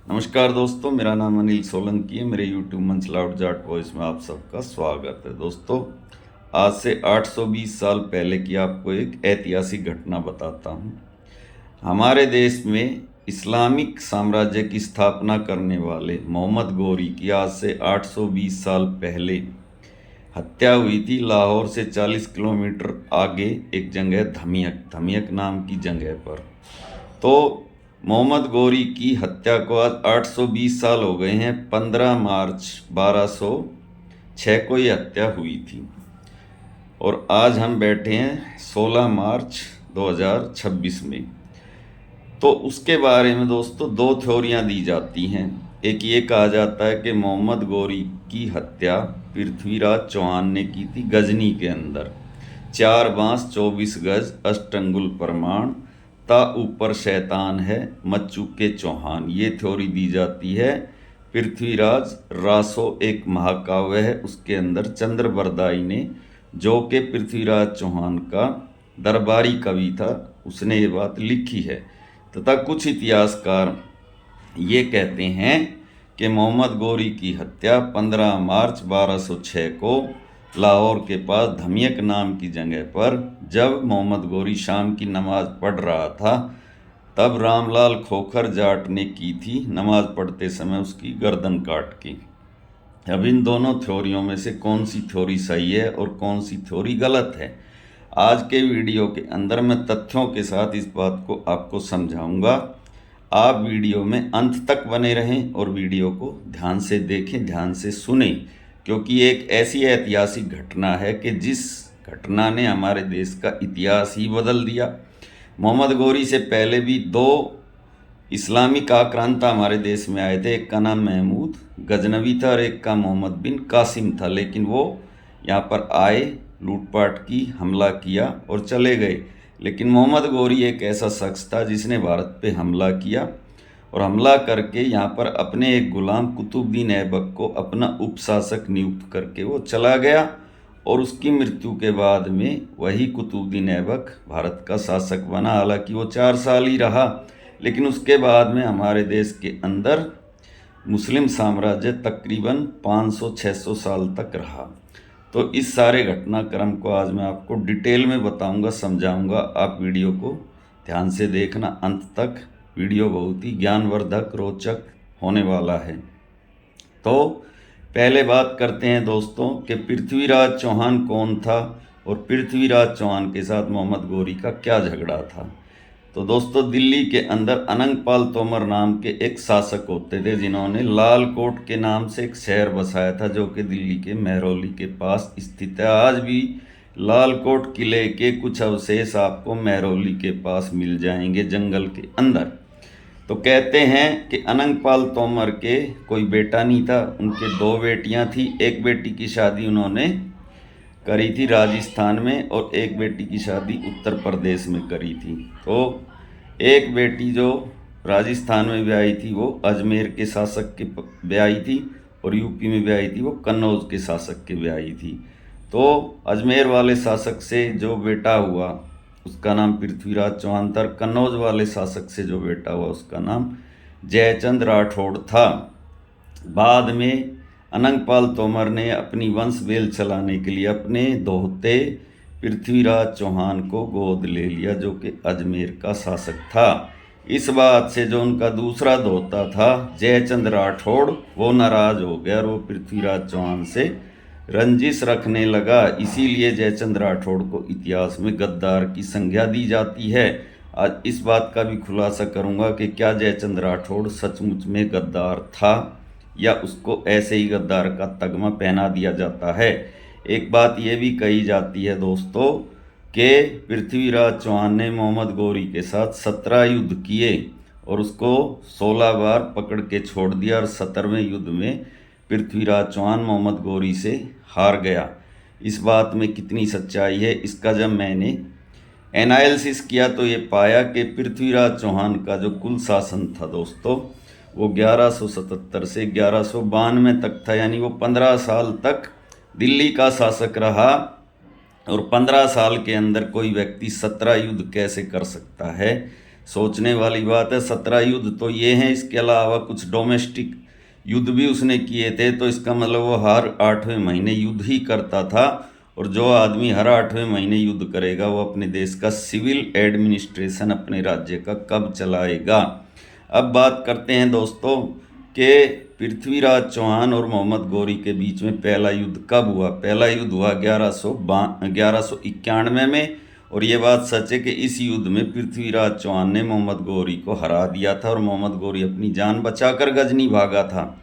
नमस्कार दोस्तों, मेरा नाम अनिल सोलंकी है। मेरे यूट्यूब मंच लाउड जाट वॉइस में आप सबका स्वागत है। दोस्तों, आज से 820 साल पहले की आपको एक ऐतिहासिक घटना बताता हूँ। हमारे देश में इस्लामिक साम्राज्य की स्थापना करने वाले मोहम्मद गोरी की आज से 820 साल पहले हत्या हुई थी। लाहौर से 40 किलोमीटर आगे एक जगह धमियक नाम की जगह पर। तो मोहम्मद गोरी की हत्या को आज 820 साल हो गए हैं। 15 मार्च 1206 को ये हत्या हुई थी और आज हम बैठे हैं 16 मार्च 2026 में। तो उसके बारे में दोस्तों दो थ्योरियां दी जाती हैं। एक ये कहा जाता है कि मोहम्मद गोरी की हत्या पृथ्वीराज चौहान ने की थी गजनी के अंदर। 4 बांस 24 गज अष्टंगुल प्रमाण ता ऊपर शैतान है मच चुके चौहान, ये थ्योरी दी जाती है। पृथ्वीराज रासो एक महाकाव्य है, उसके अंदर चंद्र बरदाई ने, जो कि पृथ्वीराज चौहान का दरबारी कवि था, उसने ये बात लिखी है। तथा कुछ इतिहासकार ये कहते हैं कि मोहम्मद गोरी की हत्या 15 मार्च 1206 को लाहौर के पास धमियक नाम की जगह पर, जब मोहम्मद गोरी शाम की नमाज पढ़ रहा था, तब रामलाल खोखर जाट ने की थी। नमाज पढ़ते समय उसकी गर्दन काट की। अब इन दोनों थ्योरियों में से कौन सी थ्योरी सही है और कौन सी थ्योरी गलत है, आज के वीडियो के अंदर मैं तथ्यों के साथ इस बात को आपको समझाऊंगा। आप वीडियो में अंत तक बने रहें और वीडियो को ध्यान से देखें, ध्यान से सुने, क्योंकि एक ऐसी ऐतिहासिक घटना है कि जिस घटना ने हमारे देश का इतिहास ही बदल दिया। मोहम्मद गोरी से पहले भी दो इस्लामिक आक्रांता हमारे देश में आए थे। एक का नाम महमूद गजनवी था और एक का मोहम्मद बिन कासिम था। लेकिन वो यहाँ पर आए, लूटपाट की, हमला किया और चले गए। लेकिन मोहम्मद गोरी एक ऐसा शख्स था जिसने भारत पे हमला किया और हमला करके यहाँ पर अपने एक गुलाम कुतुबुद्दीन ऐबक को अपना उपशासक नियुक्त करके वो चला गया। और उसकी मृत्यु के बाद में वही कुतुबुद्दीन ऐबक भारत का शासक बना। हालांकि वो 4 साल ही रहा, लेकिन उसके बाद में हमारे देश के अंदर मुस्लिम साम्राज्य तकरीबन 500-600 साल तक रहा। तो इस सारे घटनाक्रम को आज मैं आपको डिटेल में बताऊंगा, समझाऊंगा। आप वीडियो को ध्यान से देखना अंत तक। वीडियो बहुत ही ज्ञानवर्धक, रोचक होने वाला है। तो पहले बात करते हैं दोस्तों कि पृथ्वीराज चौहान कौन था और पृथ्वीराज चौहान के साथ मोहम्मद गोरी का क्या झगड़ा था। तो दोस्तों, दिल्ली के अंदर अनंगपाल तोमर नाम के एक शासक होते थे, जिन्होंने लाल कोट के नाम से एक शहर बसाया था, जो कि दिल्ली के महरौली के पास स्थित है। आज भी लाल कोट किले के कुछ अवशेष आपको महरौली के पास मिल जाएंगे, जंगल के अंदर। तो कहते हैं कि अनंगपाल तोमर के कोई बेटा नहीं था, उनके 2 बेटियां थी। एक बेटी की शादी उन्होंने करी थी राजस्थान में और एक बेटी की शादी उत्तर प्रदेश में करी थी। तो एक बेटी जो राजस्थान में ब्याही थी वो अजमेर के शासक के ब्याही थी और यूपी में ब्याही थी वो कन्नौज के शासक के ब्याही थी। तो अजमेर वाले शासक से जो बेटा हुआ उसका नाम पृथ्वीराज चौहान था। कन्नौज वाले शासक से जो बेटा हुआ उसका नाम जयचंद राठौड़ था। बाद में अनंगपाल तोमर ने अपनी वंश बेल चलाने के लिए अपने दोहते पृथ्वीराज चौहान को गोद ले लिया, जो कि अजमेर का शासक था। इस बात से जो उनका दूसरा दोहता था जयचंद राठौड़, वो नाराज हो गया और वो पृथ्वीराज चौहान से रंजिश रखने लगा। इसीलिए जयचंद राठौड़ को इतिहास में गद्दार की संज्ञा दी जाती है। आज इस बात का भी खुलासा करूंगा कि क्या जयचंद राठौड़ सचमुच में गद्दार था या उसको ऐसे ही गद्दार का तगमा पहना दिया जाता है। एक बात यह भी कही जाती है दोस्तों कि पृथ्वीराज चौहान ने मोहम्मद गोरी के साथ 17 युद्ध किए और उसको 16 बार पकड़ के छोड़ दिया और 17वें युद्ध में पृथ्वीराज चौहान मोहम्मद गोरी से हार गया। इस बात में कितनी सच्चाई है, इसका जब मैंने एनालिसिस किया तो ये पाया कि पृथ्वीराज चौहान का जो कुल शासन था दोस्तों, वो 1177 से 1192 तक था। यानी वो 15 साल तक दिल्ली का शासक रहा। और 15 साल के अंदर कोई व्यक्ति 17 युद्ध कैसे कर सकता है, सोचने वाली बात है। 17 युद्ध तो ये हैं, इसके अलावा कुछ डोमेस्टिक युद्ध भी उसने किए थे। तो इसका मतलब वो हर 8वें महीने युद्ध ही करता था। और जो आदमी हर 8वें महीने युद्ध करेगा वो अपने देश का सिविल एडमिनिस्ट्रेशन, अपने राज्य का कब चलाएगा। अब बात करते हैं दोस्तों कि पृथ्वीराज चौहान और मोहम्मद गौरी के बीच में पहला युद्ध कब हुआ। पहला युद्ध हुआ 1191 में। और ये बात सच है कि इस युद्ध में पृथ्वीराज चौहान ने मोहम्मद गौरी को हरा दिया था और मोहम्मद गौरी अपनी जान बचाकर गजनी भागा था।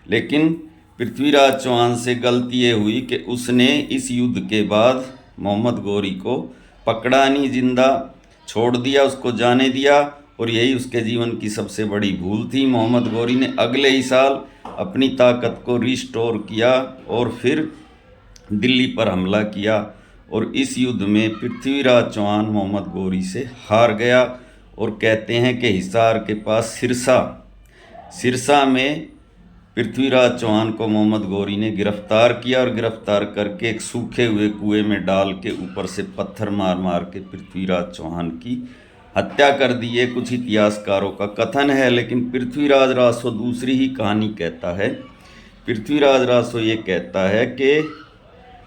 लेकिन पृथ्वीराज चौहान से गलती ये हुई कि उसने इस युद्ध के बाद मोहम्मद गौरी को पकड़ा नहीं, जिंदा छोड़ दिया, उसको जाने दिया। और यही उसके जीवन की सबसे बड़ी भूल थी। मोहम्मद गौरी ने अगले ही साल अपनी ताकत को रिस्टोर किया और फिर दिल्ली पर हमला किया। और इस युद्ध में पृथ्वीराज चौहान मोहम्मद गौरी से हार गया। और कहते हैं कि हिसार के पास सिरसा में पृथ्वीराज चौहान को मोहम्मद गौरी ने गिरफ्तार किया और गिरफ्तार करके एक सूखे हुए कुएं में डाल के ऊपर से पत्थर मार मार के पृथ्वीराज चौहान की हत्या कर दी। ये कुछ इतिहासकारों का कथन है, लेकिन पृथ्वीराज रासो दूसरी ही कहानी कहता है। पृथ्वीराज रासो ये कहता है कि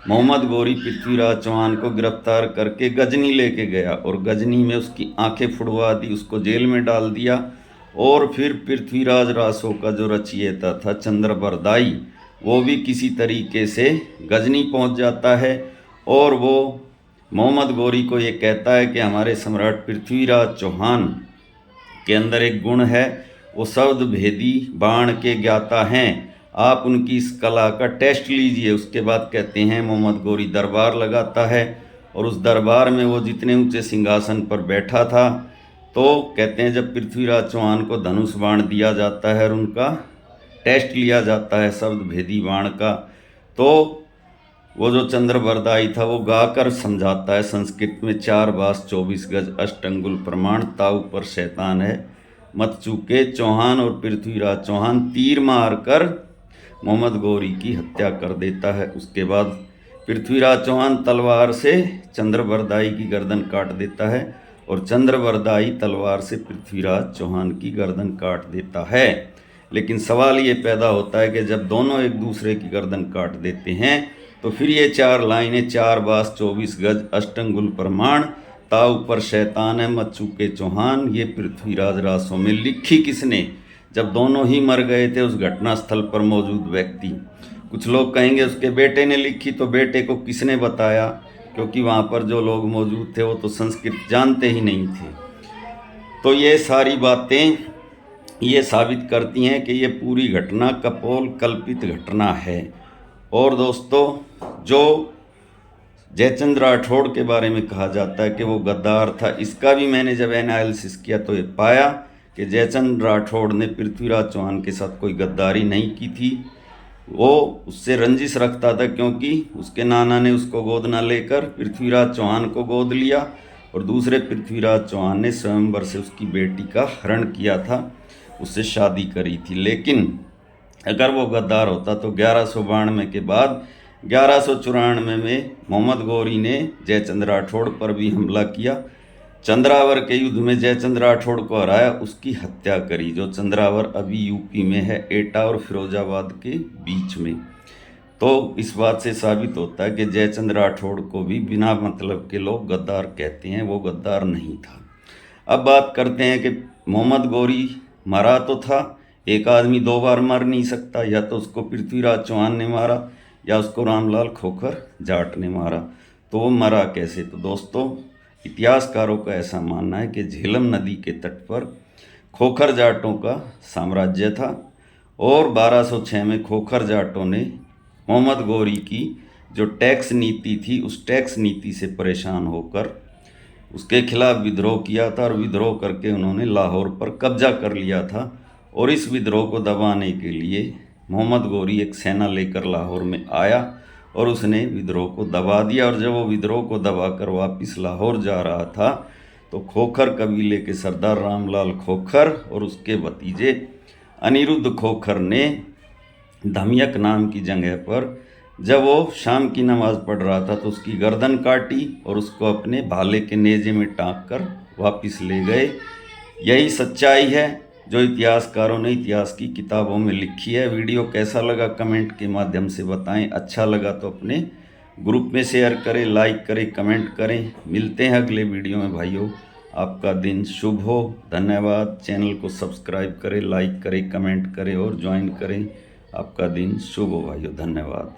मोहम्मद गौरी पृथ्वीराज चौहान को गिरफ्तार करके गजनी लेके गया और गजनी में उसकी आंखें फुड़वा दी, उसको जेल में डाल दिया। और फिर पृथ्वीराज रासो का जो रचयिता था चंद्रबरदाई, वो भी किसी तरीके से गजनी पहुंच जाता है। और वो मोहम्मद गौरी को ये कहता है कि हमारे सम्राट पृथ्वीराज चौहान के अंदर एक गुण है, वो शब्द भेदी बाण के ज्ञाता हैं, आप उनकी इस कला का टेस्ट लीजिए। उसके बाद कहते हैं मोहम्मद गौरी दरबार लगाता है और उस दरबार में वो जितने ऊंचे सिंहासन पर बैठा था, तो कहते हैं जब पृथ्वीराज चौहान को धनुष बाण दिया जाता है और उनका टेस्ट लिया जाता है शब्द भेदी बाण का, तो वो जो चंद्रबरदाई था वो गाकर समझाता है संस्कृत में 4 बास 24 गज अष्टंगुल प्रमाण, ताऊ पर शैतान है मत चूके। चौहान और पृथ्वीराज चौहान तीर मारकर मोहम्मद गौरी की हत्या कर देता है। उसके बाद पृथ्वीराज चौहान तलवार से चंद्रबरदाई की गर्दन काट देता है और चंद्रबरदाई तलवार से पृथ्वीराज चौहान की गर्दन काट देता है। लेकिन सवाल ये पैदा होता है कि जब दोनों एक दूसरे की गर्दन काट देते हैं तो फिर ये 4 लाइनें 4 बास 24 गज अष्टंगुल प्रमाण, ताऊ पर शैतान है मत चूके चौहान, ये पृथ्वीराज रासो में लिखी किसने, जब दोनों ही मर गए थे उस घटना स्थल पर मौजूद व्यक्ति। कुछ लोग कहेंगे उसके बेटे ने लिखी, तो बेटे को किसने बताया, क्योंकि वहाँ पर जो लोग मौजूद थे वो तो संस्कृत जानते ही नहीं थे। तो ये सारी बातें ये साबित करती हैं कि ये पूरी घटना कपोल कल्पित घटना है। और दोस्तों, जो जयचंद्र राठौड़ के बारे में कहा जाता है कि वो गद्दार था, इसका भी मैंने जब एनालिसिस किया तो ये पाया कि जयचंद्र राठौड़ ने पृथ्वीराज चौहान के साथ कोई गद्दारी नहीं की थी। वो उससे रंजिश रखता था क्योंकि उसके नाना ने उसको गोद न लेकर पृथ्वीराज चौहान को गोद लिया और दूसरे पृथ्वीराज चौहान ने स्वयंवर से उसकी बेटी का हरण किया था, उससे शादी करी थी। लेकिन अगर वो गद्दार होता तो 1192 के बाद 1194 में मोहम्मद गौरी ने जयचंद्र राठौड़ पर भी हमला किया। चंद्रावर के युद्ध में जयचंद्र राठौड़ को हराया, उसकी हत्या करी। जो चंद्रावर अभी यूपी में है, एटा और फिरोजाबाद के बीच में। तो इस बात से साबित होता है कि जयचंद्र राठौड़ को भी बिना मतलब के लोग गद्दार कहते हैं, वो गद्दार नहीं था। अब बात करते हैं कि मोहम्मद गौरी मरा तो था, एक आदमी 2 बार मर नहीं सकता, या तो उसको पृथ्वीराज चौहान ने मारा या उसको रामलाल खोखर जाट ने मारा, तो वो मरा कैसे। तो दोस्तों, इतिहासकारों का ऐसा मानना है कि झेलम नदी के तट पर खोखर जाटों का साम्राज्य था और 1206 में खोखर जाटों ने मोहम्मद गौरी की जो टैक्स नीति थी, उस टैक्स नीति से परेशान होकर उसके खिलाफ विद्रोह किया था और विद्रोह करके उन्होंने लाहौर पर कब्जा कर लिया था। और इस विद्रोह को दबाने के लिए मोहम्मद गौरी एक सेना लेकर लाहौर में आया और उसने विद्रोह को दबा दिया। और जब वो विद्रोह को दबाकर वापस लाहौर जा रहा था तो खोखर कबीले के सरदार रामलाल खोखर और उसके भतीजे अनिरुद्ध खोखर ने धमियक नाम की जगह पर जब वो शाम की नमाज पढ़ रहा था तो उसकी गर्दन काटी और उसको अपने भाले के नेजे में टांक कर वापस ले गए। यही सच्चाई है जो इतिहासकारों ने इतिहास की किताबों में लिखी है। वीडियो कैसा लगा कमेंट के माध्यम से बताएं। अच्छा लगा तो अपने ग्रुप में शेयर करें, लाइक करें, कमेंट करें। मिलते हैं अगले वीडियो में भाइयों। आपका दिन शुभ हो। धन्यवाद। चैनल को सब्सक्राइब करें, लाइक करें, कमेंट करें और ज्वाइन करें। आपका दिन शुभ हो भाइयों। धन्यवाद।